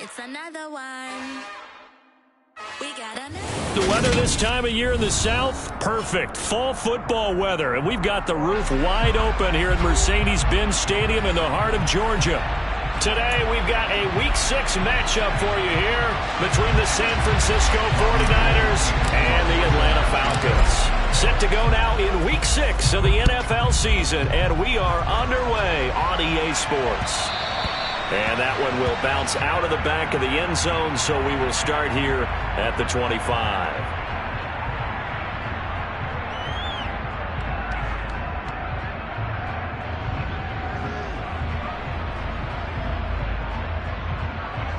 It's another one. We got another. The weather this time of year in the South, perfect. Fall football weather. And we've got the roof wide open here at Mercedes-Benz Stadium in the heart of Georgia. Today, we've got a Week 6 matchup for you here between the San Francisco 49ers and the Atlanta Falcons. Set to go now in Week 6 of the NFL season, and we are underway on EA Sports. And that one will bounce out of the back of the end zone, so we will start here at the 25.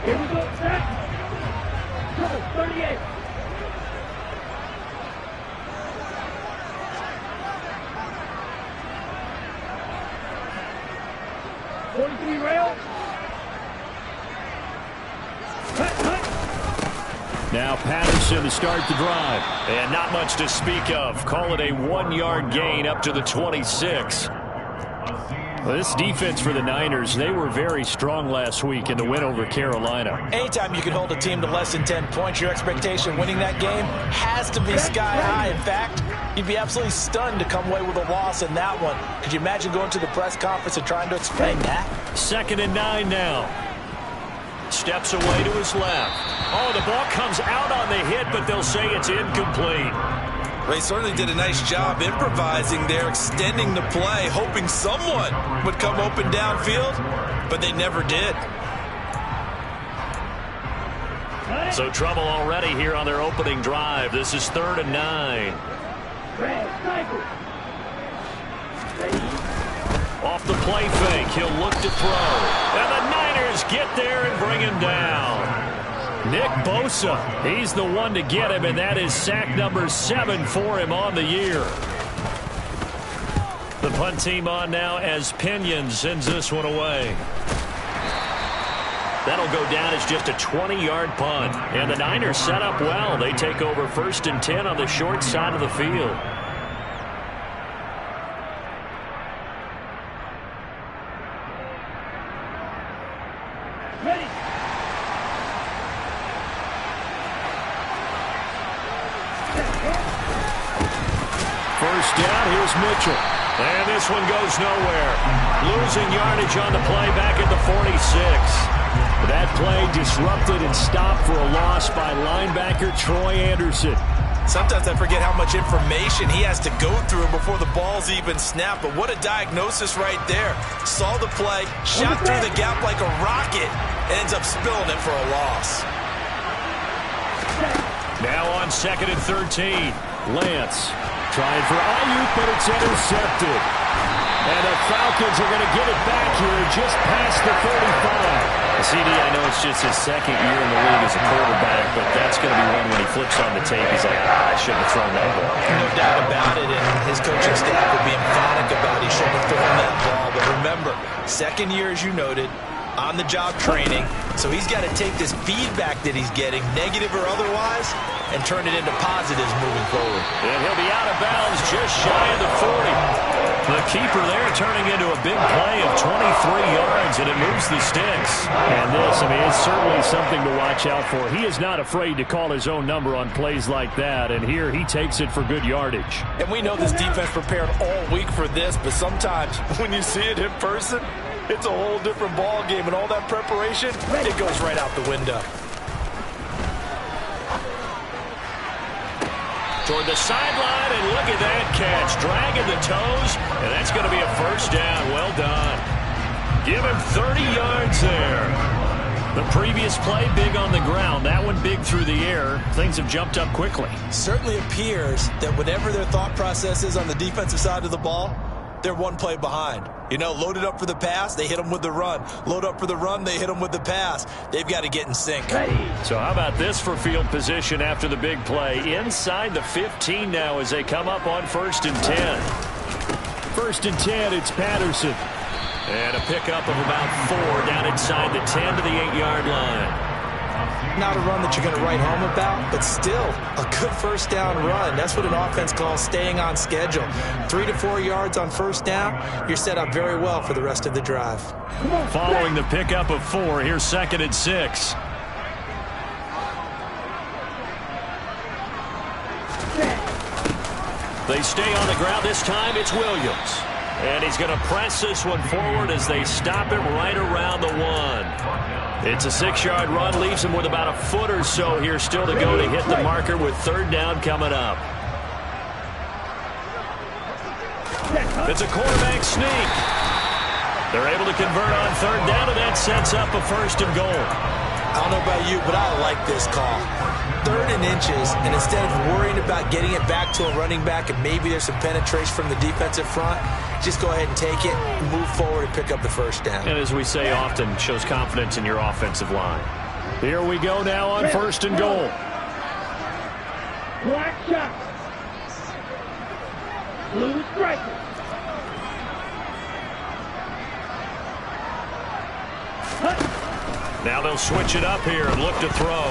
Here we go, set. Go, 38. Rail. Now Patterson to start the drive. And not much to speak of. Call it a 1-yard gain up to the 26. Well, this defense for the Niners, they were very strong last week in the win over Carolina. Anytime you can hold a team to less than 10 points, your expectation winning that game has to be sky high. In fact, you'd be absolutely stunned to come away with a loss in that one. Could you imagine going to the press conference and trying to explain that? 2nd and 9 now. Steps away to his left. Oh, the ball comes out on the hit, but they'll say it's incomplete. They certainly did a nice job improvising there, extending the play, hoping someone would come open downfield, but they never did. So trouble already here on their opening drive. This is 3rd and 9. Off the play fake, he'll look to throw. And the Niners get there and bring him down. Nick Bosa, he's the one to get him, and that is sack number 7 for him on the year. The punt team on now as Pinion sends this one away. That'll go down as just a 20-yard punt. And the Niners set up well. They take over 1st and 10 on the short side of the field. First down, here's Mitchell. And this one goes nowhere. Losing yardage on the play back at the 46. That play disrupted and stopped for a loss by linebacker Troy Anderson. Sometimes I forget how much information he has to go through before the ball's even snapped. But what a diagnosis right there. Saw the play, shot through the gap like a rocket, and ends up spilling it for a loss. Now on 2nd and 13. Lance trying for Ayuk, but it's intercepted. And the Falcons are going to get it back here just past the 35. CD, I know it's just his 2nd year in the league as a quarterback, but that's going to be one when he flips on the tape. He's like, I shouldn't have thrown that ball. No doubt about it, and his coaching staff will be emphatic about he shouldn't have thrown that ball. But remember, 2nd year, as you noted, on-the-job training, so he's got to take this feedback that he's getting, negative or otherwise, and turn it into positives moving forward. And he'll be out of bounds just shy of the 40. The keeper there turning into a big play of 23 yards, and it moves the sticks. And this, I mean, it's certainly something to watch out for. He is not afraid to call his own number on plays like that, and here he takes it for good yardage. And we know this defense prepared all week for this, but sometimes when you see it in person, it's a whole different ball game, and all that preparation, it goes right out the window. Toward the sideline, and look at that catch. Dragging the toes, and that's going to be a 1st down. Well done. Give him 30 yards there. The previous play, big on the ground. That one big through the air. Things have jumped up quickly. Certainly appears that whatever their thought process is on the defensive side of the ball, they're one play behind. You know, loaded up for the pass, they hit them with the run. Load up for the run, they hit them with the pass. They've got to get in sync. So how about this for field position after the big play? Inside the 15 now as they come up on 1st and 10. 1st and 10, it's Patterson. And a pickup of about 4 down inside the 10 to the 8-yard line. Not a run that you're going to write home about, but still a good 1st down run. That's what an offense calls staying on schedule. 3 to 4 yards on 1st down, you're set up very well for the rest of the drive. Following the pickup of 4, here's 2nd and 6. They stay on the ground. This time it's Williams. And he's going to press this one forward as they stop it right around the 1. It's a 6-yard run. Leaves him with about a foot or so here still to go to hit the marker with 3rd down coming up. It's a quarterback sneak. They're able to convert on 3rd down, and that sets up a 1st and goal. I don't know about you, but I like this call. 3rd and inches, and instead of worrying about getting it back to a running back and maybe there's some penetration from the defensive front, just go ahead and take it, move forward, and pick up the 1st down. And as we say often, shows confidence in your offensive line. Here we go now on 1st and goal. Black shot. Blue striker. Now they'll switch it up here and look to throw.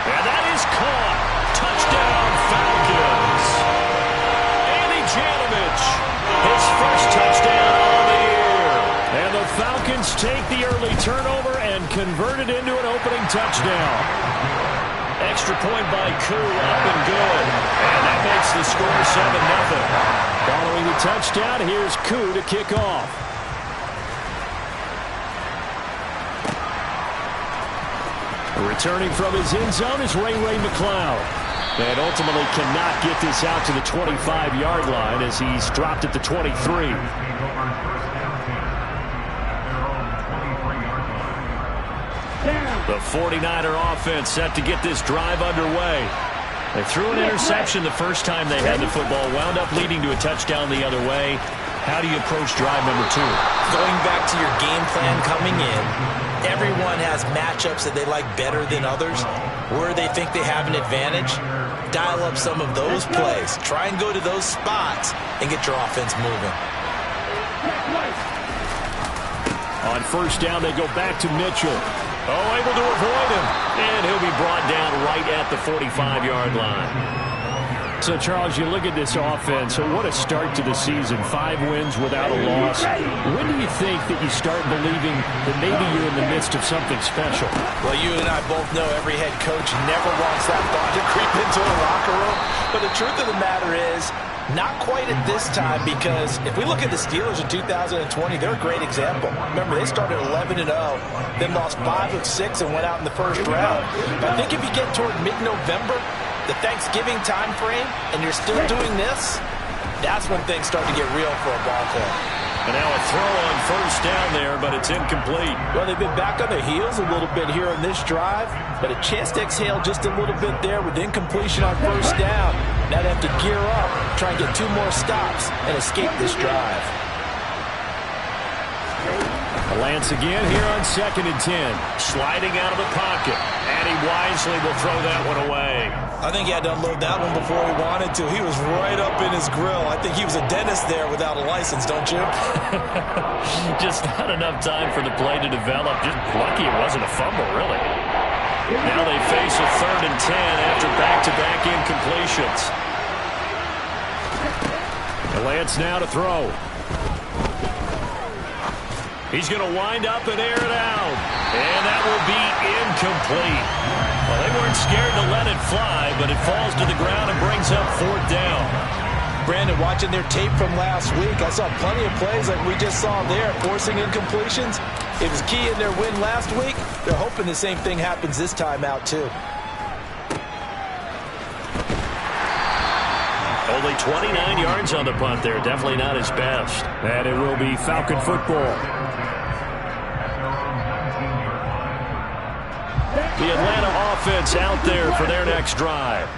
And that is caught. Touchdown, Falcons. Andy Janovich, his 1st touchdown on the year. And the Falcons take the early turnover and convert it into an opening touchdown. Extra point by Koo, up and good. And that makes the score 7-0. Following the touchdown, here's Koo to kick off. Returning from his end zone is Ray McCloud. And ultimately cannot get this out to the 25-yard line as he's dropped at the 23. The 49er offense set to get this drive underway. They threw an interception the first time they had the football, wound up leading to a touchdown the other way. How do you approach drive number 2? Going back to your game plan coming in, everyone has matchups that they like better than others. Where they think they have an advantage, dial up some of those plays. Try and go to those spots and get your offense moving. On 1st down, they go back to Mitchell. Oh, able to avoid him. And he'll be brought down right at the 45-yard line. So, Charles, you look at this offense, so what a start to the season. 5 wins without a loss. When do you think that you start believing that maybe you're in the midst of something special? Well, you and I both know every head coach never wants that thought to creep into a locker room. But the truth of the matter is, not quite at this time, because if we look at the Steelers in 2020, they're a great example. Remember, they started 11-0, then lost 5 of 6 and went out in the 1st round. But I think if you get toward mid-November, the Thanksgiving time frame, and you're still doing this, that's when things start to get real for a ball club. And now a throw on 1st down there, but it's incomplete. Well, they've been back on their heels a little bit here on this drive, but a chance to exhale just a little bit there with incompletion on 1st down. Now they have to gear up, try and get 2 more stops, and escape this drive. Lance again here on 2nd and 10. Sliding out of the pocket. And he wisely will throw that one away. I think he had to unload that one before he wanted to. He was right up in his grill. I think he was a dentist there without a license, don't you? Just not enough time for the play to develop. Just lucky it wasn't a fumble, really. Now they face a 3rd and 10 after back-to-back incompletions. Lance now to throw. He's going to wind up and air it out. And that will be incomplete. Well, they weren't scared to let it fly, but it falls to the ground and brings up 4th down. Brandon, watching their tape from last week, I saw plenty of plays like we just saw there, forcing incompletions. It was key in their win last week. They're hoping the same thing happens this time out, too. Only 29 yards on the punt there. Definitely not his best. And it will be Falcon football. The Atlanta offense out there for their next drive.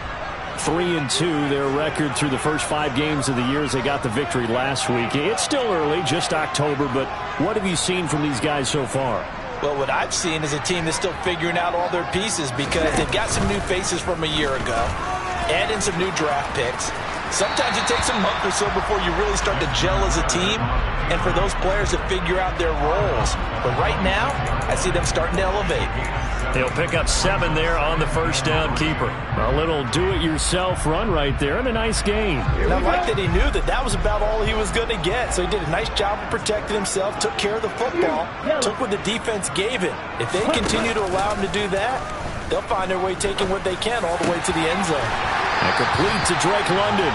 3-2, their record through the first 5 games of the year as they got the victory last week. It's still early, just October, but what have you seen from these guys so far? Well, what I've seen is a team that's still figuring out all their pieces because they've got some new faces from a year ago, add in some new draft picks. Sometimes it takes a month or so before you really start to gel as a team and for those players to figure out their roles. But right now, I see them starting to elevate. He'll pick up 7 there on the 1st down keeper. A little do-it-yourself run right there and a nice gain. And I like that he knew that that was about all he was going to get. So he did a nice job of protecting himself, took care of the football, took what the defense gave him. If they continue to allow him to do that, they'll find their way taking what they can all the way to the end zone. And complete to Drake London.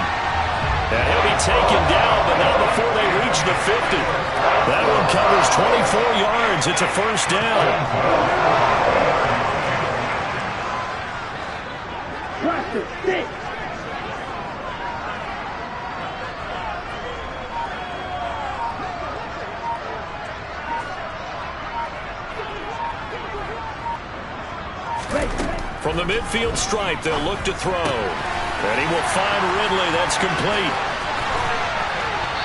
And he'll be taken down, but not before they reach the 50. That one covers 24 yards. It's a first down. Tractor, stick. From the midfield stripe, they'll look to throw. And he will find Ridley. That's complete.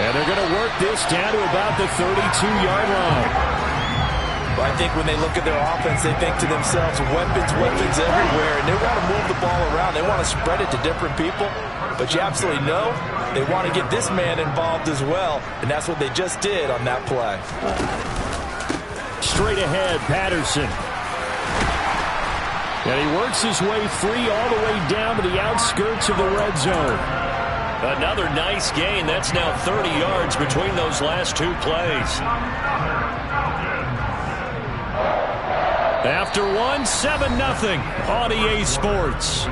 And they're going to work this down to about the 32-yard line. Well, I think when they look at their offense, they think to themselves, weapons everywhere, and they want to move the ball around. They want to spread it to different people. But you absolutely know they want to get this man involved as well, and that's what they just did on that play. Straight ahead, Patterson. And he works his way free all the way down to the outskirts of the red zone. Another nice gain. That's now 30 yards between those last two plays. After one, 7-0 on EA Sports.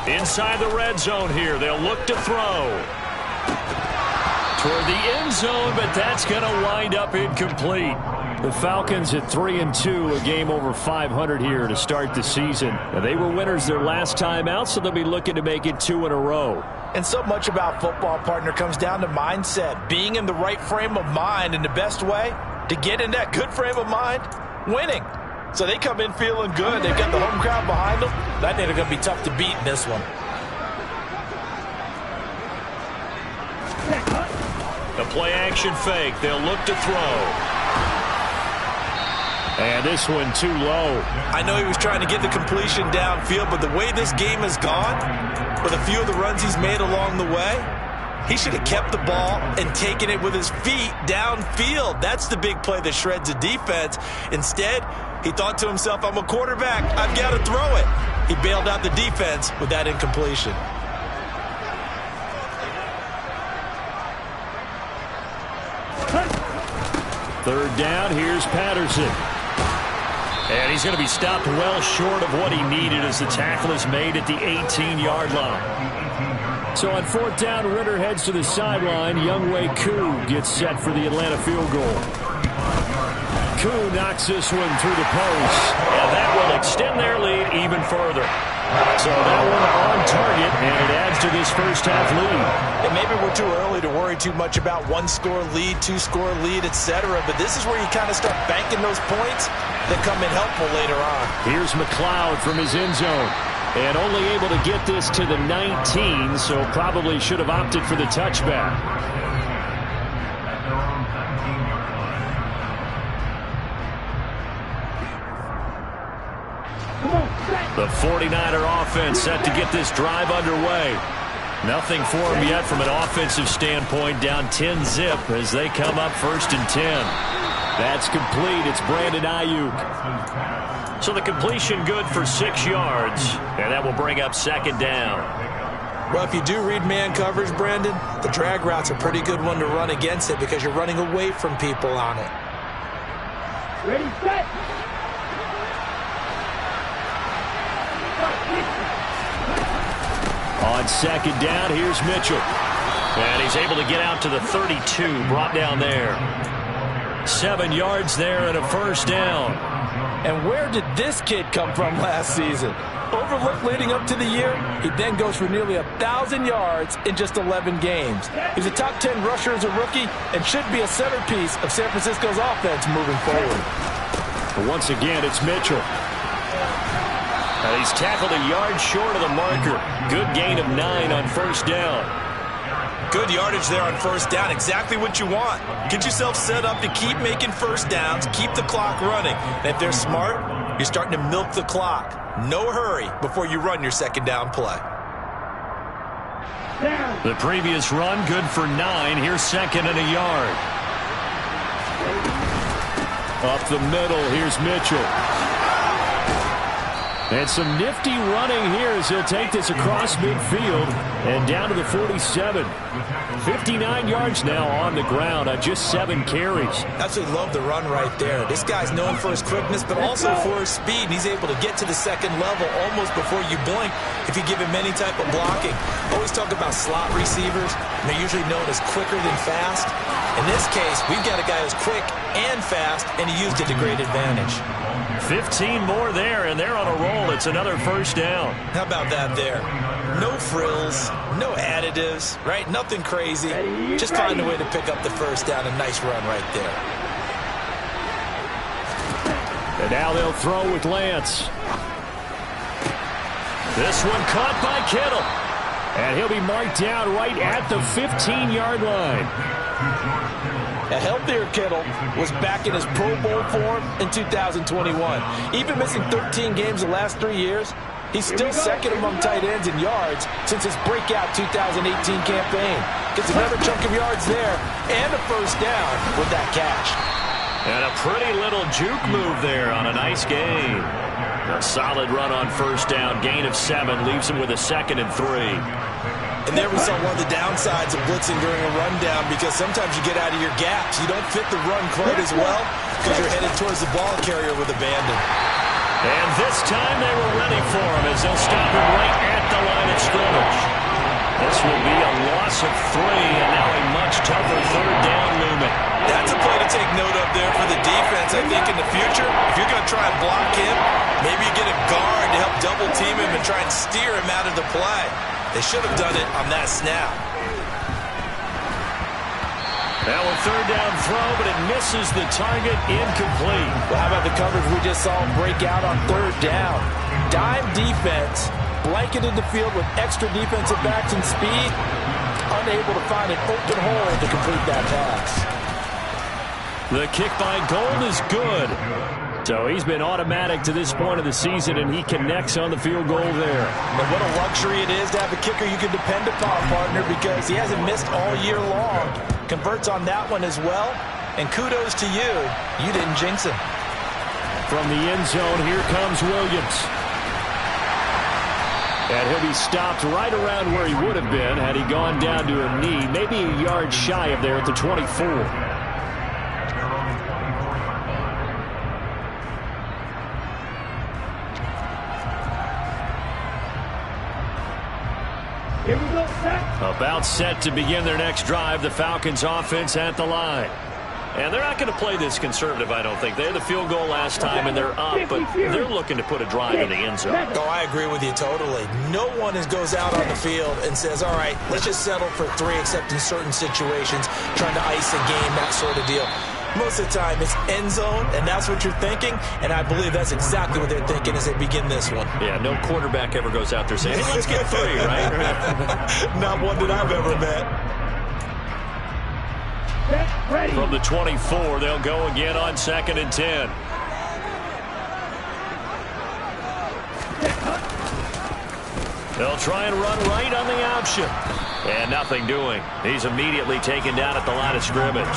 Inside the red zone here, they'll look to throw. Toward the end zone, but that's going to wind up incomplete. The Falcons at 3-2, a game over 500 here to start the season. And they were winners their last time out, so they'll be looking to make it 2 in a row. And so much about football, partner, comes down to mindset. Being in the right frame of mind, and the best way to get in that good frame of mind, winning. So they come in feeling good. They've got the home crowd behind them. I think they're going to be tough to beat in this one. The play action fake. They'll look to throw. And this one too low. I know he was trying to get the completion downfield, but the way this game has gone, with a few of the runs he's made along the way, he should have kept the ball and taken it with his feet downfield. That's the big play that shreds a defense. Instead, he thought to himself, I'm a quarterback. I've got to throw it. He bailed out the defense with that incompletion. Third down, here's Patterson. And he's going to be stopped well short of what he needed as the tackle is made at the 18-yard line. So on fourth down, Ritter heads to the sideline. Younghoe Koo gets set for the Atlanta field goal. Koo knocks this one through the post, and that will extend their lead even further. So that one on target, and it adds to this first-half lead. And maybe we're too early to worry too much about one-score lead, two-score lead, etc. But this is where you kind of start banking those points that come in helpful later on. Here's McLeod from his end zone. And only able to get this to the 19, so probably should have opted for the touchback. The 49er offense set to get this drive underway. Nothing for them yet from an offensive standpoint. Down 10-zip as they come up 1st and 10. That's complete. It's Brandon Ayuk. So the completion good for 6 yards. And that will bring up 2nd down. Well, if you do read man coverage, Brandon, the drag route's a pretty good one to run against it because you're running away from people on it. Ready, set. On 2nd down, here's Mitchell. And he's able to get out to the 32, brought down there. 7 yards there and a 1st down. And where did this kid come from last season? Overlooked leading up to the year, he then goes for nearly 1,000 yards in just 11 games. He's a top 10 rusher as a rookie and should be a centerpiece of San Francisco's offense moving forward. But once again, it's Mitchell. And he's tackled a yard short of the marker. Good gain of 9 on 1st down. Good yardage there on 1st down. Exactly what you want. Get yourself set up to keep making 1st downs, keep the clock running. And if they're smart, you're starting to milk the clock. No hurry before you run your 2nd down play. down. The previous run good for 9. Here's second and a yard. Up the middle, here's Mitchell. And some nifty running here as he'll take this across midfield and down to the 47. 59 yards now on the ground on just 7 carries. Absolutely love the run right there. This guy's known for his quickness, but also for his speed. And he's able to get to the second level almost before you blink if you give him any type of blocking. Always talk about slot receivers. And they're usually known as quicker than fast. In this case, we've got a guy who's quick and fast, and he used it to great advantage. 15 more there, and they're on a roll. It's another first down. How about that there? No frills, no additives, right? Nothing crazy. Just find a way to pick up the first down. A nice run right there. And now they'll throw with Lance. This one caught by Kittle. And he'll be marked down right at the 15-yard line. A healthier Kittle was back in his Pro Bowl form in 2021. Even missing 13 games the last 3 years, he's still second among tight ends in yards since his breakout 2018 campaign. Gets another chunk of yards there and a first down with that catch. And a pretty little juke move there on a nice gain. A solid run on first down. Gain of 7 leaves him with a 2nd and 3. And there we saw one of the downsides of blitzing during a rundown, because sometimes you get out of your gaps. You don't fit the run quite as well because you're headed towards the ball carrier with abandon. And this time they were ready for him as they'll stop him right at the line of scrimmage. This will be a loss of 3 and now a much tougher third down looming. That's a play to take note of there for the defense. I think in the future, if you're going to try and block him, maybe you get a guard to help double team him and try and steer him out of the play. They should have done it on that snap. Now a third down throw, but it misses the target, incomplete. Well, how about the coverage we just saw him break out on third down? Dime defense, blanketed the field with extra defensive backs and speed, unable to find an open hole to complete that pass. The kick by Gold is good. So he's been automatic to this point of the season, and he connects on the field goal there. And what a luxury it is to have a kicker you can depend upon, partner, because he hasn't missed all year long. Converts on that one as well, and kudos to you. You didn't jinx him. From the end zone, here comes Williams. And he'll be stopped right around where he would have been had he gone down to a knee, maybe a yard shy of there at the 24. Here we go, set. About set to begin their next drive, the Falcons offense at the line. And they're not going to play this conservative, I don't think. They had the field goal last time, and they're up, but they're looking to put a drive in the end zone. Oh, I agree with you totally. No one goes out on the field and says, all right, let's just settle for 3, except in certain situations, trying to ice a game, that sort of deal. Most of the time, it's end zone, and that's what you're thinking, and I believe that's exactly what they're thinking as they begin this one. Yeah, no quarterback ever goes out there saying, hey, let's get 3, right? Not one that I've ever met. Ready. From the 24, they'll go again on 2nd and 10. They'll try and run right on the option. And nothing doing. He's immediately taken down at the line of scrimmage.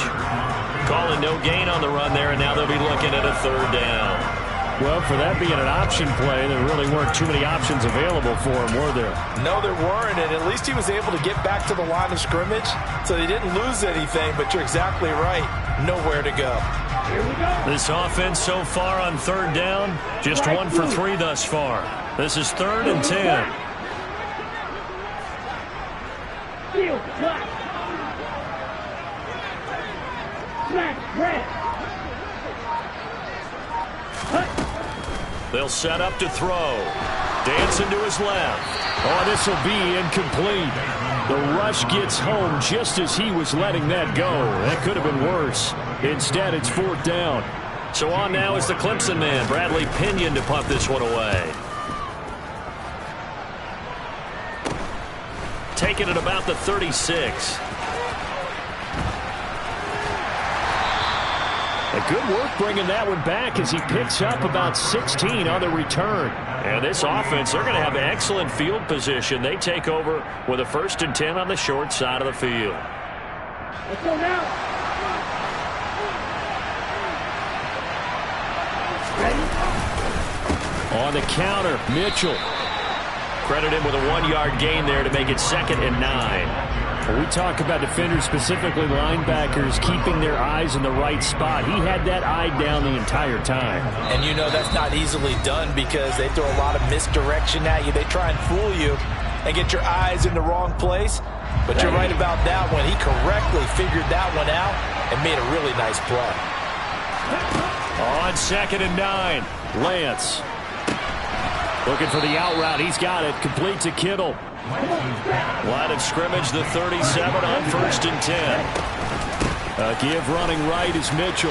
Calling no gain on the run there, and now they'll be looking at a third down. Well, for that being an option play, there really weren't too many options available for him, were there? No, there weren't, and at least he was able to get back to the line of scrimmage, so they didn't lose anything, but you're exactly right. Nowhere to go. Here we go. This offense so far on third down, just 1 for 3 thus far. This is 3rd and 10. Field flat. Flat, red. They'll set up to throw. Dancing to his left. Oh, this will be incomplete. The rush gets home just as he was letting that go. That could have been worse. Instead, it's 4th down. So on now is the Clemson man, Bradley Pinion, to punt this one away. Taking it about the 36. A good work bringing that one back as he picks up about 16 on the return. And this offense, they're going to have excellent field position. They take over with a 1st and 10 on the short side of the field. Let's go now. Ready? On the counter, Mitchell. Credit him with a 1-yard gain there to make it 2nd and 9. When we talk about defenders, specifically linebackers, keeping their eyes in the right spot, he had that eye down the entire time. And you know that's not easily done because they throw a lot of misdirection at you. They try and fool you and get your eyes in the wrong place. But you're right about that one. He correctly figured that one out and made a really nice play. On 2nd and 9, Lance. Looking for the out route. He's got it. Complete to Kittle. Line of scrimmage, the 37 on 1st and 10. A give running right is Mitchell.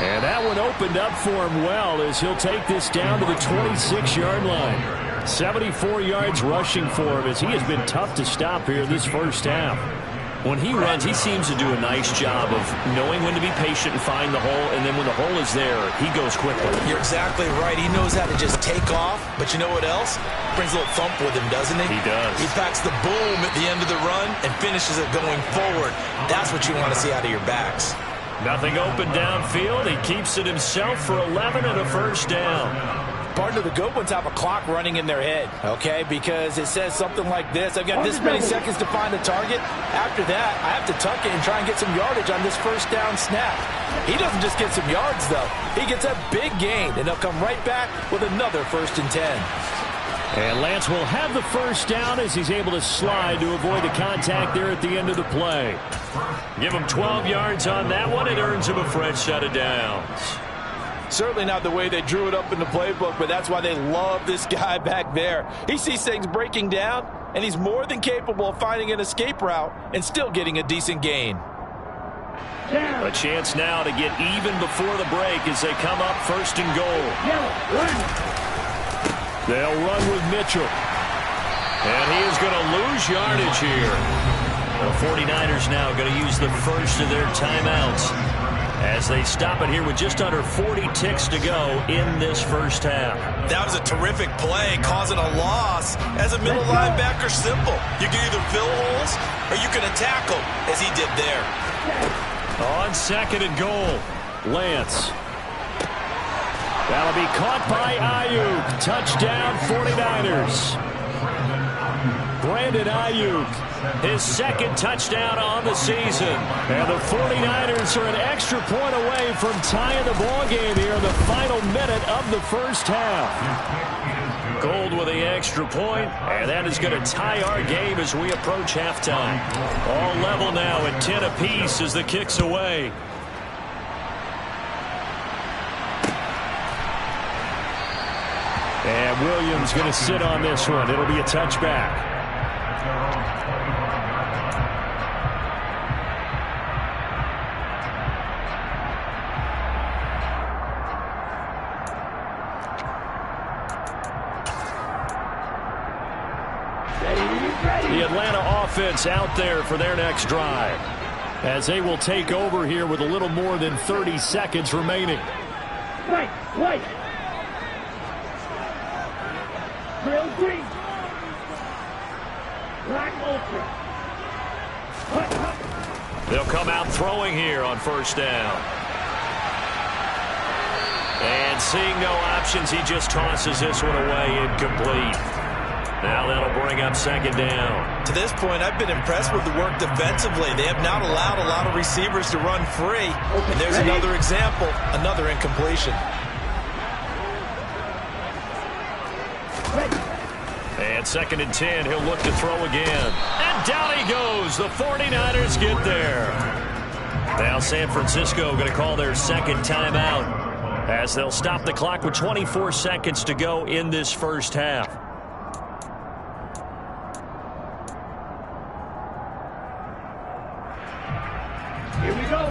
And that one opened up for him well as he'll take this down to the 26-yard line. 74 yards rushing for him as he has been tough to stop here this first half. When he runs, he seems to do a nice job of knowing when to be patient and find the hole, and then when the hole is there, he goes quickly. You're exactly right. He knows how to just take off, but you know what else? Brings a little thump with him, doesn't he? He does. He packs the boom at the end of the run and finishes it going forward. That's what you want to see out of your backs. Nothing open downfield. He keeps it himself for 11 and a 1st down. Partner, the good ones have a clock running in their head, okay? Because it says something like this. I've got this many seconds to find a target. After that, I have to tuck it and try and get some yardage on this 1st down snap. He doesn't just get some yards, though. He gets a big gain, and they'll come right back with another 1st and 10. And Lance will have the 1st down as he's able to slide to avoid the contact there at the end of the play. Give him 12 yards on that one. It earns him a fresh set of downs. Certainly not the way they drew it up in the playbook, but that's why they love this guy back there. He sees things breaking down, and he's more than capable of finding an escape route and still getting a decent gain. A chance now to get even before the break as they come up 1st and goal. They'll run with Mitchell. And he is going to lose yardage here. The 49ers now going to use the first of their timeouts as they stop it here with just under 40 ticks to go in this first half. That was a terrific play, causing a loss. As a middle linebacker, simple. You can either fill holes or you can attack them, as he did there. On 2nd and goal, Lance. That'll be caught by Ayuk. Touchdown, 49ers. Brandon Ayuk, his 2nd touchdown on the season. And the 49ers are an extra point away from tying the ball game here in the final minute of the first half. Gold with the extra point, and that is going to tie our game as we approach halftime. All level now at 10 apiece as the kick's away. And Williams going to sit on this one. It'll be a touchback. The Atlanta offense out there for their next drive as they will take over here with a little more than 30 seconds remaining. White. Grill green. Black ultra. They'll come out throwing here on 1st down. And seeing no options, he just tosses this one away, incomplete. Now that'll bring up 2nd down. To this point, I've been impressed with the work defensively. They have not allowed a lot of receivers to run free. And there's another example, another incompletion. And 2nd and 10, he'll look to throw again. And down he goes. The 49ers get there. Now San Francisco going to call their 2nd timeout as they'll stop the clock with 24 seconds to go in this first half.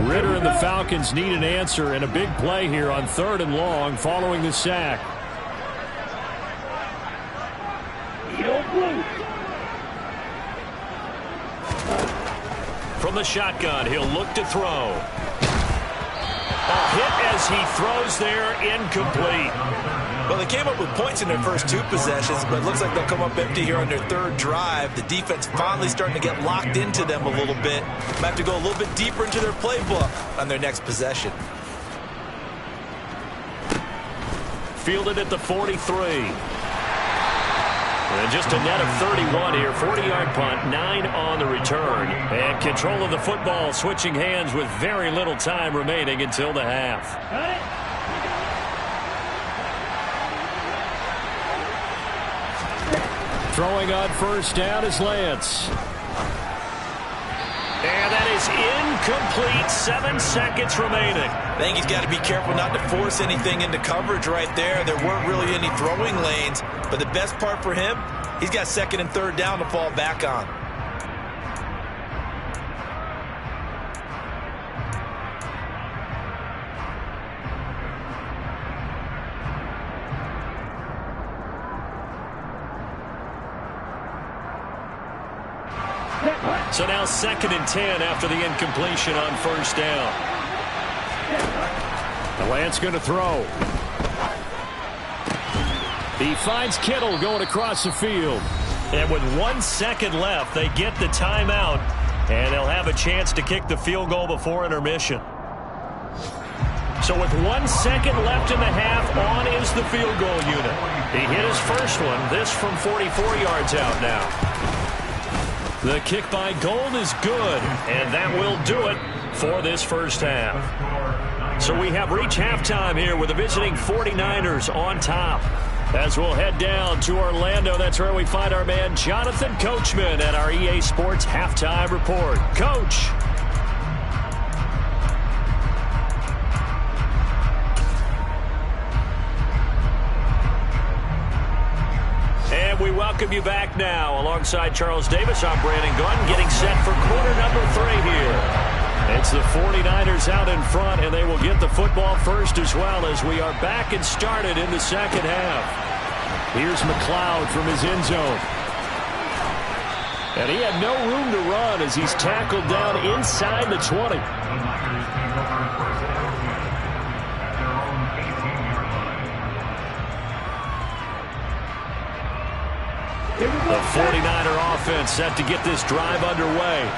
Ritter and the Falcons need an answer and a big play here on 3rd and long following the sack. From the shotgun, he'll look to throw. A hit as he throws there, incomplete. Well, they came up with points in their first 2 possessions, but it looks like they'll come up empty here on their 3rd drive. The defense finally starting to get locked into them a little bit. Might have to go a little bit deeper into their playbook on their next possession. Fielded at the 43. And just a net of 31 here. 40-yard punt, 9 on the return. And control of the football switching hands with very little time remaining until the half. Throwing on first down is Lance. And that is incomplete. 7 seconds remaining. I think he's got to be careful not to force anything into coverage right there. There weren't really any throwing lanes. But the best part for him, he's got 2nd and 3rd down to fall back on. So now 2nd and 10 after the incompletion on first down. Lance going to throw. He finds Kittle going across the field. And with 1 second left, they get the timeout. And they'll have a chance to kick the field goal before intermission. So with 1 second left in the half, on is the field goal unit. He hit his first one. This from 44 yards out now. The kick by Gold is good, and that will do it for this first half. So we have reached halftime here with the visiting 49ers on top. As we'll head down to Orlando, that's where we find our man Jonathan Coachman at our EA Sports Halftime Report. Coach. And we welcome you back now. Alongside Charles Davis, I'm Brandon Gunn, getting set for quarter number 3 here. It's the 49ers out in front, and they will get the football first as well as we are back and started in the second half. Here's McLeod from his end zone. And he had no room to run as he's tackled down inside the 20. The 49er offense set to get this drive underway.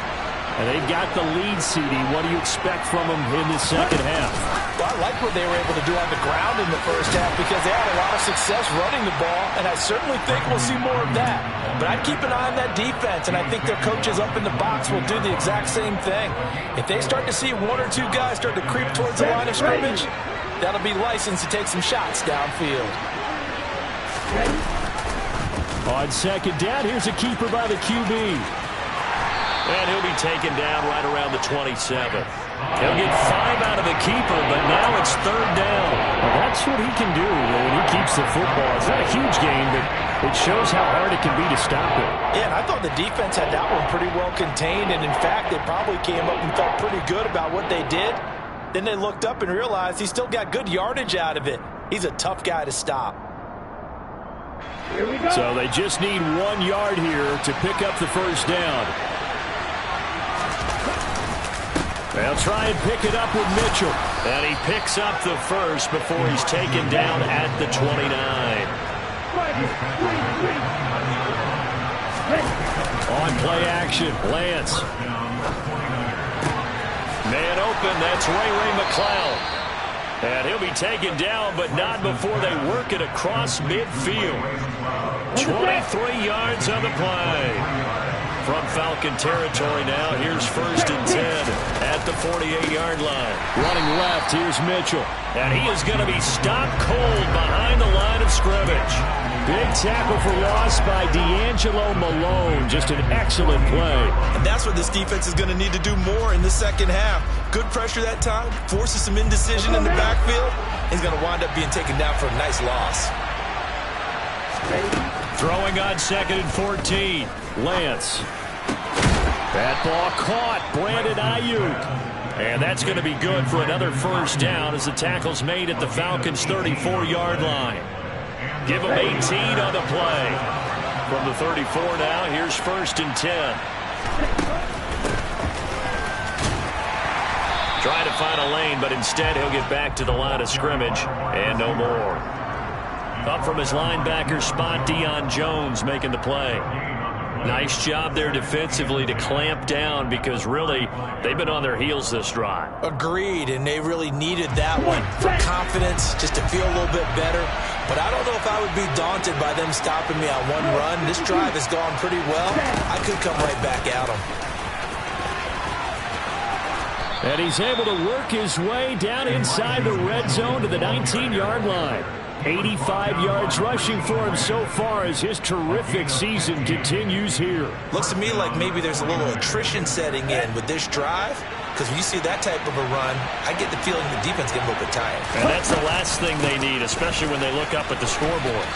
And they've got the lead, CD. What do you expect from them in the second half? Well, I like what they were able to do on the ground in the first half because they had a lot of success running the ball, and I certainly think we'll see more of that. But I'd keep an eye on that defense, and I think their coaches up in the box will do the exact same thing. If they start to see 1 or 2 guys start to creep towards the line of scrimmage, that'll be licensed to take some shots downfield. On second down, here's a keeper by the QB. And he'll be taken down right around the 27. He'll get 5 out of the keeper, but now it's 3rd down. Well, that's what he can do when he keeps the football. It's not a huge gain, but it shows how hard it can be to stop it. Yeah, and I thought the defense had that one pretty well contained, and in fact, they probably came up and felt pretty good about what they did. Then they looked up and realized he still got good yardage out of it. He's a tough guy to stop. So they just need 1 yard here to pick up the first down. They'll try and pick it up with Mitchell. And he picks up the first before he's taken down at the 29. On play action, Lance. Man open, that's Ray McLeod. And he'll be taken down, but not before they work it across midfield. 23 yards on the play. From Falcon territory now, here's 1st and 10 at the 48-yard line. Running left, here's Mitchell. And he is going to be stopped cold behind the line of scrimmage. Big tackle for loss by D'Angelo Malone. Just an excellent play. And that's what this defense is going to need to do more in the second half. Good pressure that time, forces some indecision in the backfield. He's going to wind up being taken down for a nice loss. Throwing on 2nd and 14. Lance. That ball caught. Brandon Ayuk. And that's going to be good for another first down as the tackle's made at the Falcons' 34-yard line. Give them 18 on the play. From the 34 now, here's 1st and 10. Trying to find a lane, but instead he'll get back to the line of scrimmage and no more. Up from his linebacker spot, Deion Jones making the play. Nice job there defensively to clamp down because really they've been on their heels this drive. Agreed, and they really needed that one for confidence, just to feel a little bit better. But I don't know if I would be daunted by them stopping me on one run. This drive has gone pretty well. I could come right back at them. And he's able to work his way down inside the red zone to the 19-yard line. 85 yards rushing for him so far as his terrific season continues here. Looks to me like maybe there's a little attrition setting in with this drive, because when you see that type of a run, I get the feeling the defense getting a little bit tired. And that's the last thing they need, especially when they look up at the scoreboard.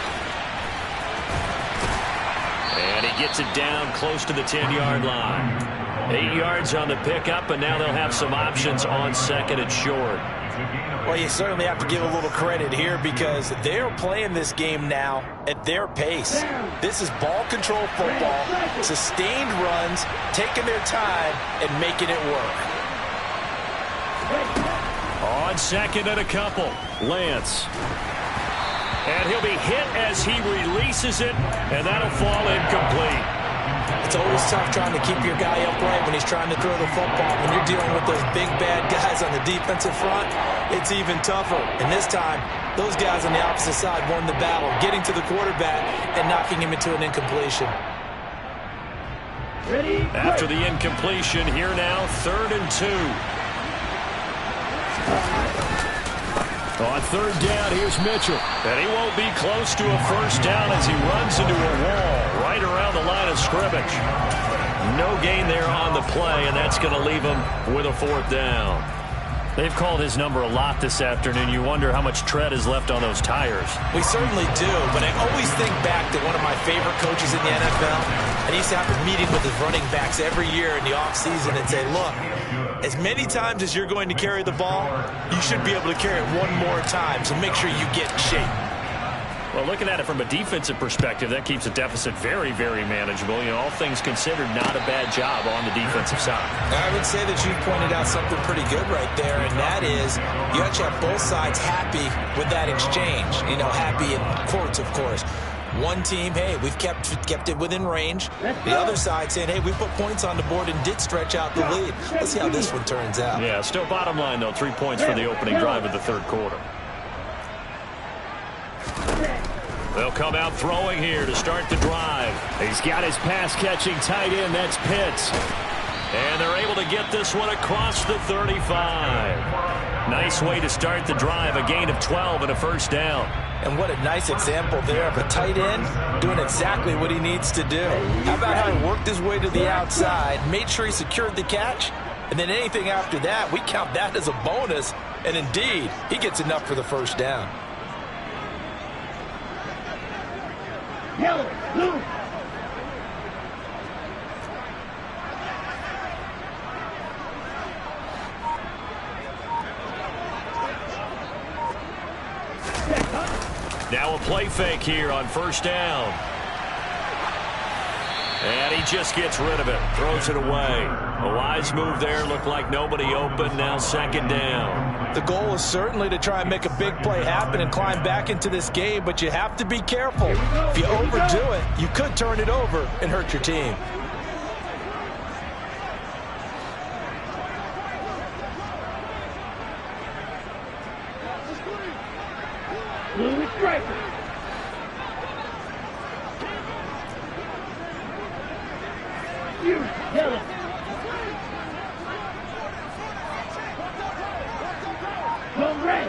And he gets it down close to the 10-yard line. 8 yards on the pickup, and now they'll have some options on second and short. Well, you certainly have to give a little credit here because they're playing this game now at their pace. This is ball control football, sustained runs, taking their time, and making it work. On second and a couple, Lance. And he'll be hit as he releases it, and that'll fall incomplete. It's always tough trying to keep your guy upright when he's trying to throw the football. When you're dealing with those big, bad guys on the defensive front, it's even tougher. And this time, those guys on the opposite side won the battle, getting to the quarterback and knocking him into an incompletion. After the incompletion, here now, 3rd and 2. On 3rd down, here's Mitchell. And he won't be close to a first down as he runs into a wall right around the line of scrimmage. No gain there on the play, and that's going to leave him with a 4th down. They've called his number a lot this afternoon. You wonder how much tread is left on those tires. We certainly do, but I always think back to one of my favorite coaches in the NFL. And he used to have a meeting with his running backs every year in the offseason and say, look, as many times as you're going to carry the ball, you should be able to carry it one more time, so make sure you get in shape. Well, looking at it from a defensive perspective, that keeps the deficit very, very manageable. You know, all things considered, not a bad job on the defensive side. I would say that you pointed out something pretty good right there, and that is you actually have both sides happy with that exchange. You know, happy in quotes, of course. One team, hey, we've kept it within range. The other side saying, hey, we put points on the board and did stretch out the lead. Let's see how this one turns out. Yeah, still bottom line, though, 3 points for the opening drive of the 3rd quarter. They'll come out throwing here to start the drive. He's got his pass-catching tight end. That's Pitts. And they're able to get this one across the 35. Nice way to start the drive, a gain of 12 and a first down. And what a nice example there of a tight end doing exactly what he needs to do. How about how he worked his way to the outside, made sure he secured the catch, and then anything after that, we count that as a bonus. And indeed, he gets enough for the first down. Yellow, blue. Now a play fake here on first down. And he just gets rid of it, throws it away. A wise move there, looked like nobody open, now 2nd down. The goal is certainly to try and make a big play happen and climb back into this game, but you have to be careful. If you overdo it, you could turn it over and hurt your team. Blue striker. Yellow. Go red.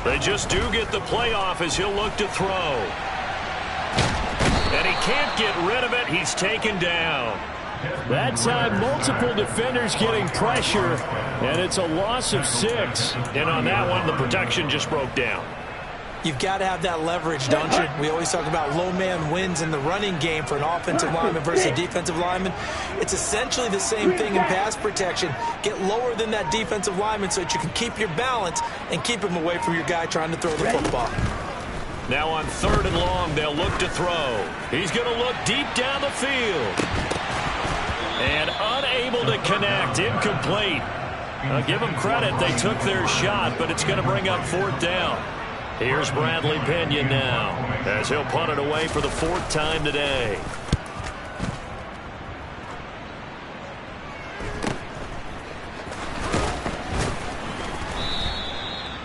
They just do get the playoff as he'll look to throw. And he can't get rid of it. He's taken down. That time, multiple defenders getting pressure, and it's a loss of 6. And on that one, the protection just broke down. You've got to have that leverage, don't you? We always talk about low man wins in the running game for an offensive lineman versus a defensive lineman. It's essentially the same thing in pass protection. Get lower than that defensive lineman so that you can keep your balance and keep him away from your guy trying to throw the football. Now on 3rd and long, they'll look to throw. He's going to look deep down the field. And unable to connect. Incomplete. I'll give them credit. They took their shot, but it's going to bring up 4th down. Here's Bradley Pinion now, as he'll punt it away for the 4th time today.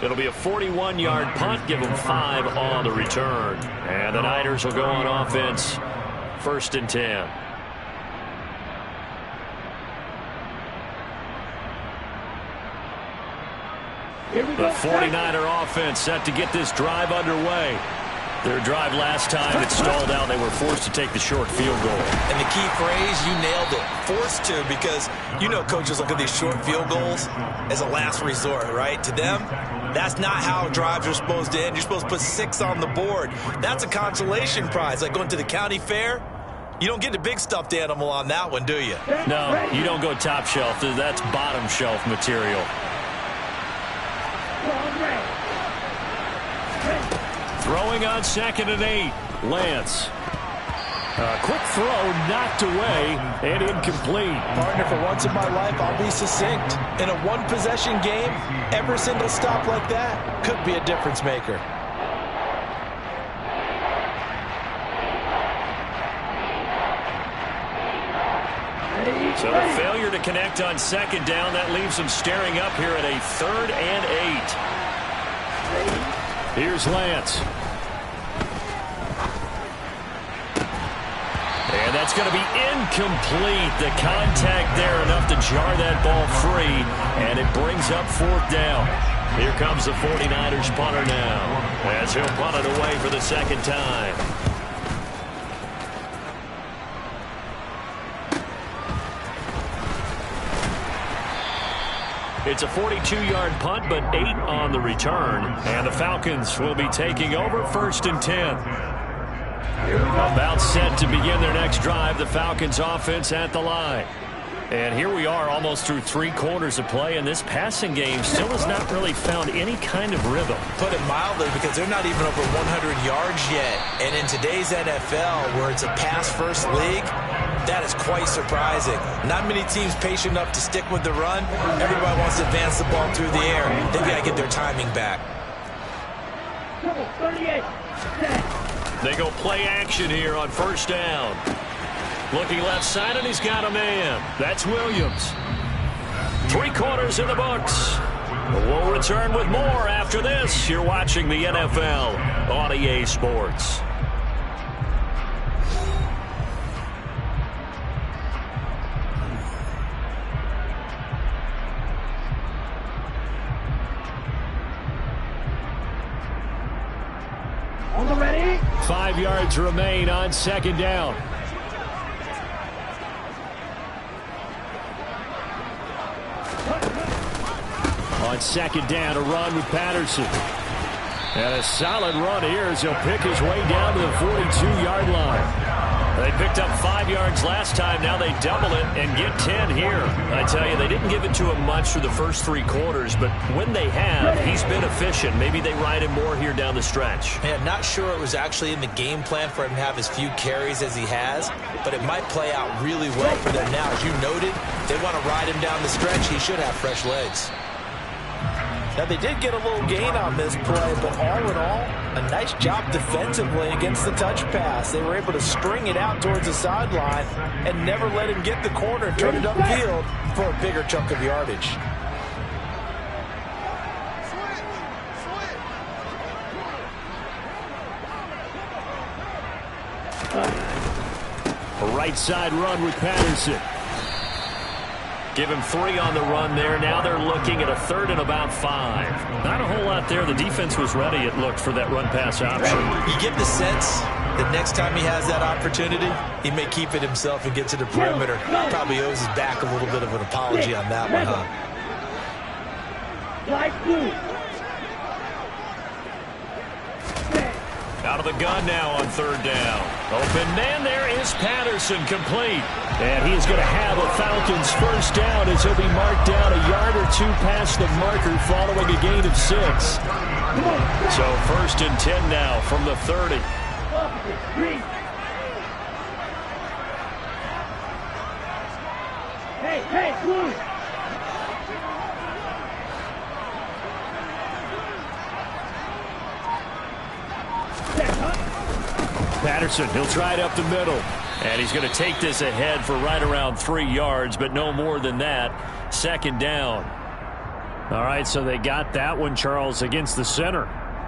It'll be a 41-yard punt. Give them 5 on the return. And the Niners will go on offense. 1st and 10. The 49er offense set to get this drive underway. Their drive last time, it stalled out. They were forced to take the short field goal. And the key phrase, you nailed it. Forced to, because you know coaches look at these short field goals as a last resort, right? To them, that's not how drives are supposed to end. You're supposed to put 6 on the board. That's a consolation prize. Like going to the county fair, you don't get the big stuffed animal on that one, do you? No, you don't go top shelf. That's bottom shelf material. Throwing on 2nd and 8. Lance. A quick throw knocked away and incomplete. Partner, for once in my life, I'll be succinct. In a one-possession game, every single stop like that could be a difference maker. So a failure to connect on 2nd down. That leaves them staring up here at a 3rd and 8. Here's Lance. And that's going to be incomplete. The contact there enough to jar that ball free. And it brings up 4th down. Here comes the 49ers punter now, as he'll punt it away for the 2nd time. It's a 42-yard punt, but 8 on the return. And the Falcons will be taking over 1st and 10. About set to begin their next drive. The Falcons offense at the line. And here we are almost through 3 quarters of play, and this passing game still has not really found any kind of rhythm. Put it mildly, because they're not even over 100 yards yet. And in today's NFL, where it's a pass-first league, that is quite surprising. Not many teams patient enough to stick with the run. Everybody wants to advance the ball through the air. They've got to get their timing back. They go play action here on 1st down. Looking left side, and he's got a man. That's Williams. 3 quarters in the books. We'll return with more after this. You're watching the NFL on EA Sports. On the ready. 5 yards remain on 2nd down. On 2nd down, a run with Patterson. And a solid run here as he'll pick his way down to the 42-yard line. They picked up 5 yards last time. Now they double it and get 10 here. I tell you, they didn't give it to him much for the first 3 quarters, but when they have, he's been efficient. Maybe they ride him more here down the stretch. Yeah, not sure it was actually in the game plan for him to have as few carries as he has, but it might play out really well for them now. As you noted, they want to ride him down the stretch. He should have fresh legs. Now, they did get a little gain on this play, but all in all, a nice job defensively against the touch pass. They were able to string it out towards the sideline and never let him get the corner and turn it upfield for a bigger chunk of yardage. A right side run with Patterson. Give him 3 on the run there. Now they're looking at a 3rd and about 5. Not a whole lot there. The defense was ready, it looked, for that run-pass option. You get the sense that next time he has that opportunity, he may keep it himself and get to the perimeter. Probably owes his back a little bit of an apology on that one, huh? Out of the gun now on third down. Open man there is Patterson, complete. And he's going to have a Falcons first down as he'll be marked down a yard or two past the marker following a gain of 6. So first and 10 now from the 30. Hey, Blue! Patterson, he'll try it up the middle. And he's going to take this ahead for right around 3 yards, but no more than that. Second down. All right, so they got that one, Charles, against the center.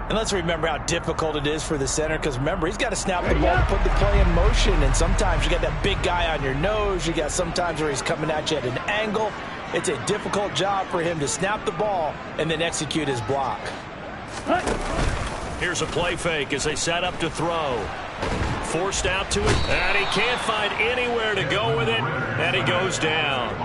And let's remember how difficult it is for the center, because remember, he's got to snap the ball to put the play in motion, and sometimes you got that big guy on your nose. You got sometimes where he's coming at you at an angle. It's a difficult job for him to snap the ball and then execute his block. Here's a play fake as they set up to throw. Forced out to it, and he can't find anywhere to go with it, and he goes down.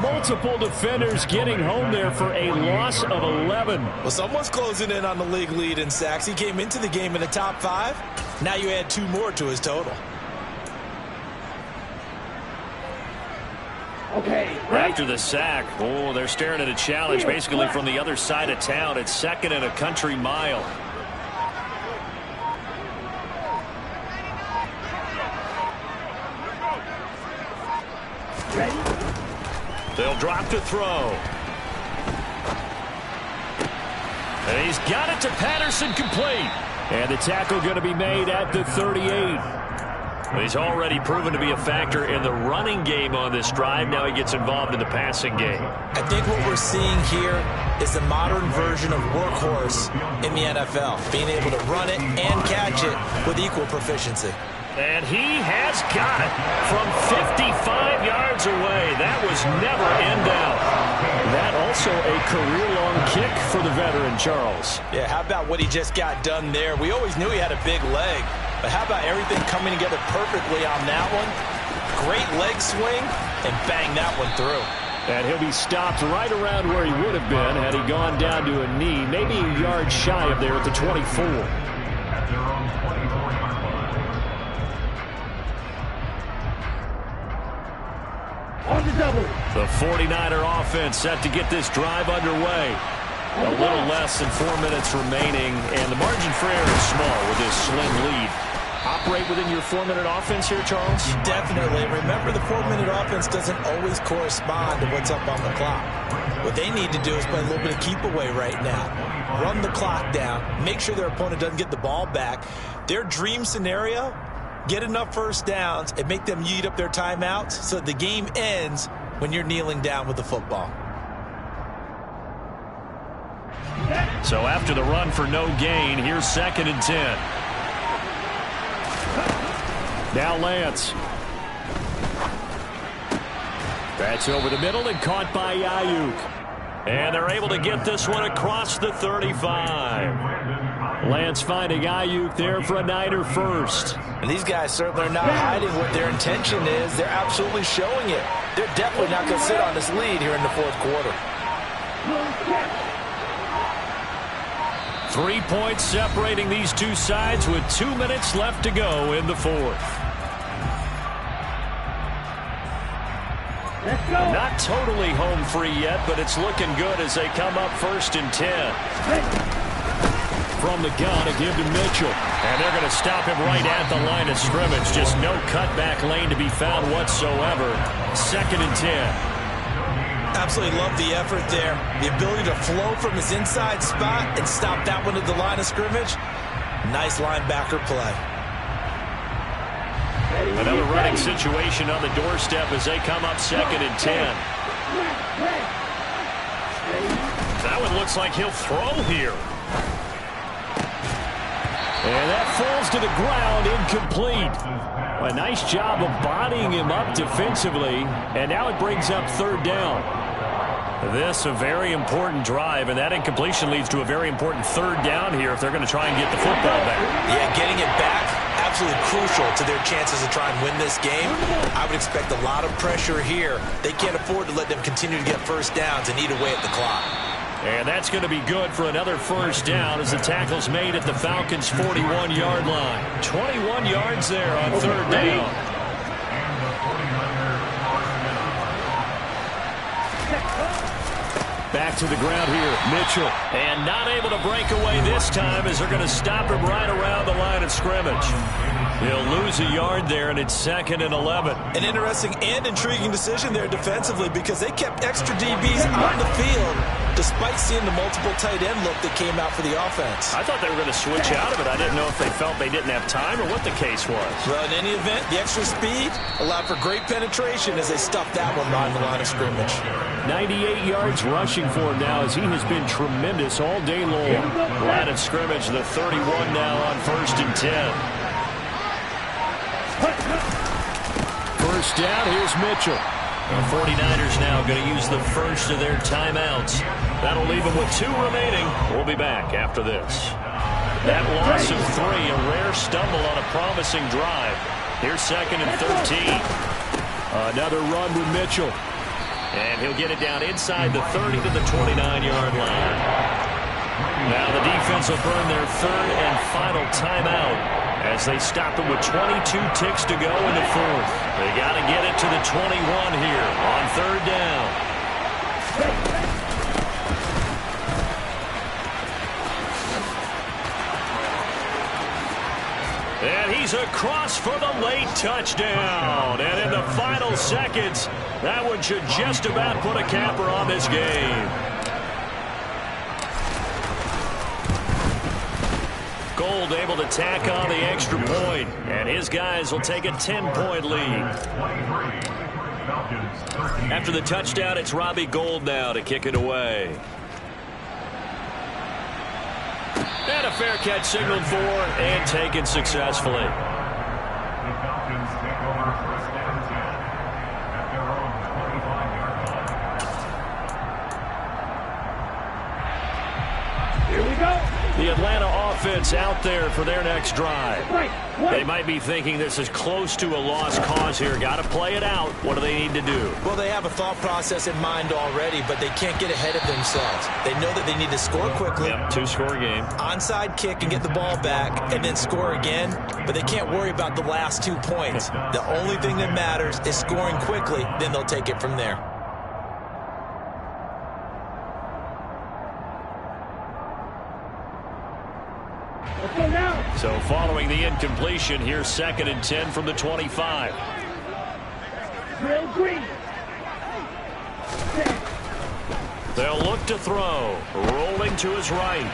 Multiple defenders getting home there for a loss of 11. Well, someone's closing in on the league lead in sacks. He came into the game in the top 5. Now you add 2 more to his total. Okay, right. After the sack, they're staring at a challenge basically from the other side of town. It's second and a country mile. They'll drop to throw. And he's got it to Patterson, complete. And the tackle going to be made at the 38. He's already proven to be a factor in the running game on this drive. Now he gets involved in the passing game. I think what we're seeing here is the modern version of workhorse in the NFL, being able to run it and catch it with equal proficiency. And he has got it from 55 yards away. That was never in doubt. That also a career-long kick for the veteran, Charles. Yeah, how about what he just got done there? We always knew he had a big leg, but how about everything coming together perfectly on that one? Great leg swing, and bang that one through. And he'll be stopped right around where he would have been had he gone down to a knee, maybe a yard shy of there at the 24. The 49er offense set to get this drive underway. A little less than 4 minutes remaining, and the margin for error is small with this slim lead. Operate within your 4-minute offense here, Charles? Definitely. Remember, the 4-minute offense doesn't always correspond to what's up on the clock. What they need to do is play a little bit of keep away right now. Run the clock down. Make sure their opponent doesn't get the ball back. Their dream scenario, get enough first downs and make them eat up their timeouts so the game ends when you're kneeling down with the football. So after the run for no gain, here's second and 10. Now Lance. That's over the middle and caught by Ayuk. And they're able to get this one across the 35. Lance finding Ayuk there for a Niner first. And these guys certainly are not hiding what their intention is. They're absolutely showing it. They're definitely not going to sit on this lead here in the fourth quarter. 3 points separating these two sides with 2 minutes left to go in the fourth. Not totally home free yet, but it's looking good as they come up first and 10. From the gun, a give to Mitchell. And they're going to stop him right at the line of scrimmage. Just no cutback lane to be found whatsoever. Second and 10. Absolutely love the effort there. The ability to flow from his inside spot and stop that one at the line of scrimmage. Nice linebacker play. Another running situation on the doorstep as they come up second and 10. That one looks like he'll throw here. And that falls to the ground, incomplete. A nice job of bodying him up defensively, and now it brings up third down. This a very important drive, and that incompletion leads to a very important third down here if they're going to try and get the football back. Yeah, getting it back, absolutely crucial to their chances to try and win this game. I would expect a lot of pressure here. They can't afford to let them continue to get first downs and eat away at the clock. And that's going to be good for another first down as the tackle's made at the Falcons' 41-yard line. 21 yards there on third down. Back to the ground here, Mitchell. And not able to break away this time as they're going to stop him right around the line of scrimmage. He'll lose a yard there, and it's 2nd and 11. An interesting and intriguing decision there defensively because they kept extra DBs on the field despite seeing the multiple tight end look that came out for the offense. I thought they were going to switch out of it. I didn't know if they felt they didn't have time or what the case was. Well, in any event, the extra speed allowed for great penetration as they stuffed that one behind the line of scrimmage. 98 yards rushing for him now as he has been tremendous all day long. Line of scrimmage, the 31 now on 1st and 10. First down, here's Mitchell. The 49ers now going to use the first of their timeouts. That'll leave them with 2 remaining. We'll be back after this. That loss of 3, a rare stumble on a promising drive. Here's 2nd and 13. Another run with Mitchell. And he'll get it down inside the 30 to the 29-yard line. Now the defense will burn their 3rd and final timeout as they stop him with 22 ticks to go in the 4th. They got to get it to the 21 here on 3rd down. And he's across for the late touchdown. And in the final seconds, that one should just about put a capper on this game. Gold able to tack on the extra point, and his guys will take a 10-point lead. After the touchdown, it's Robbie Gould now to kick it away. And a fair catch signaled for and taken successfully. Here we go. The Atlanta offense out there for their next drive. They might be thinking this is close to a lost cause here. Got to play it out. What do they need to do? Well, they have a thought process in mind already, but they can't get ahead of themselves. They know that they need to score quickly. Yep, 2-score game. Onside kick and get the ball back and then score again, but they can't worry about the last 2 points. The only thing that matters is scoring quickly, then they'll take it from there. So following the incompletion, here's 2nd and 10 from the 25. Real green. They'll look to throw. Rolling to his right.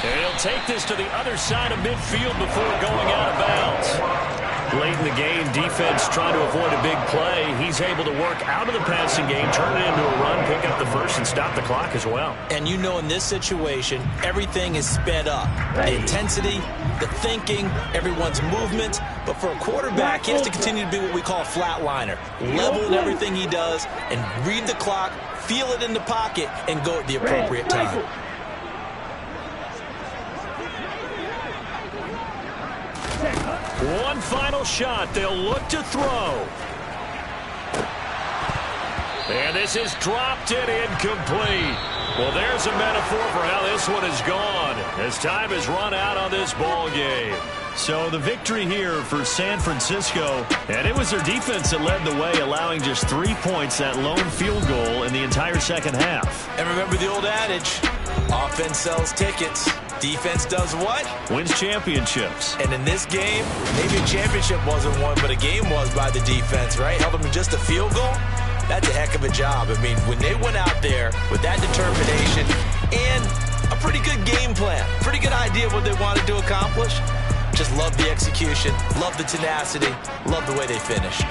And he'll take this to the other side of midfield before going out of bounds. Late in the game, defense trying to avoid a big play. He's able to work out of the passing game, turn it into a run, pick up the first, and stop the clock as well. And you know in this situation, everything is sped up. The intensity, the thinking, everyone's movement. But for a quarterback, he has to continue to be what we call a flatliner. Level in everything he does and read the clock, feel it in the pocket, and go at the appropriate time. One final shot. They'll look to throw. And this is dropped and incomplete. Well, there's a metaphor for how this one is gone as time has run out on this ball game. So the victory here for San Francisco, and it was their defense that led the way, allowing just 3 points, that lone field goal in the entire second half. And remember the old adage, offense sells tickets. Defense does what? Wins championships. And in this game, maybe a championship wasn't won, but a game was by the defense, right? Held them to just a field goal. That's a heck of a job. I mean, when they went out there with that determination and a pretty good game plan, pretty good idea of what they wanted to accomplish, just love the execution, love the tenacity, love the way they finished.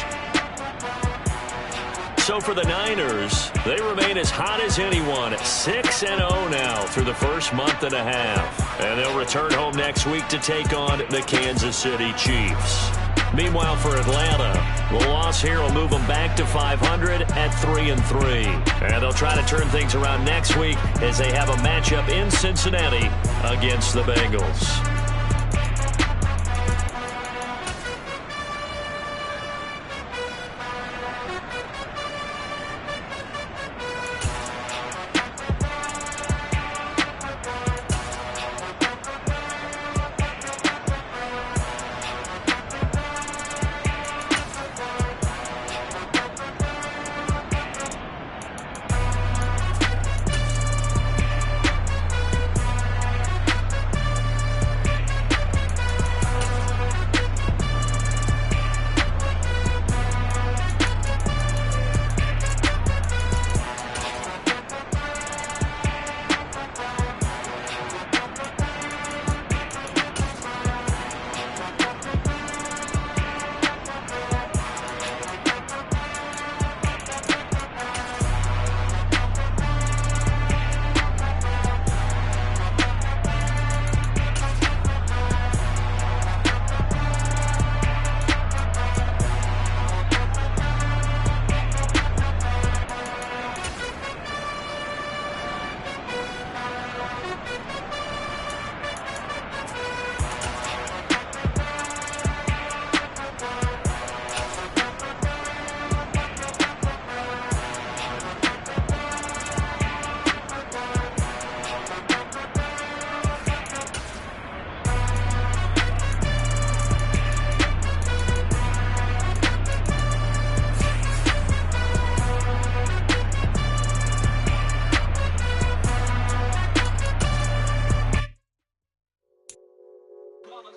So for the Niners, they remain as hot as anyone, 6-0 now through the first month and a half. And they'll return home next week to take on the Kansas City Chiefs. Meanwhile, for Atlanta, the loss here will move them back to 500 at 3-3. And they'll try to turn things around next week as they have a matchup in Cincinnati against the Bengals.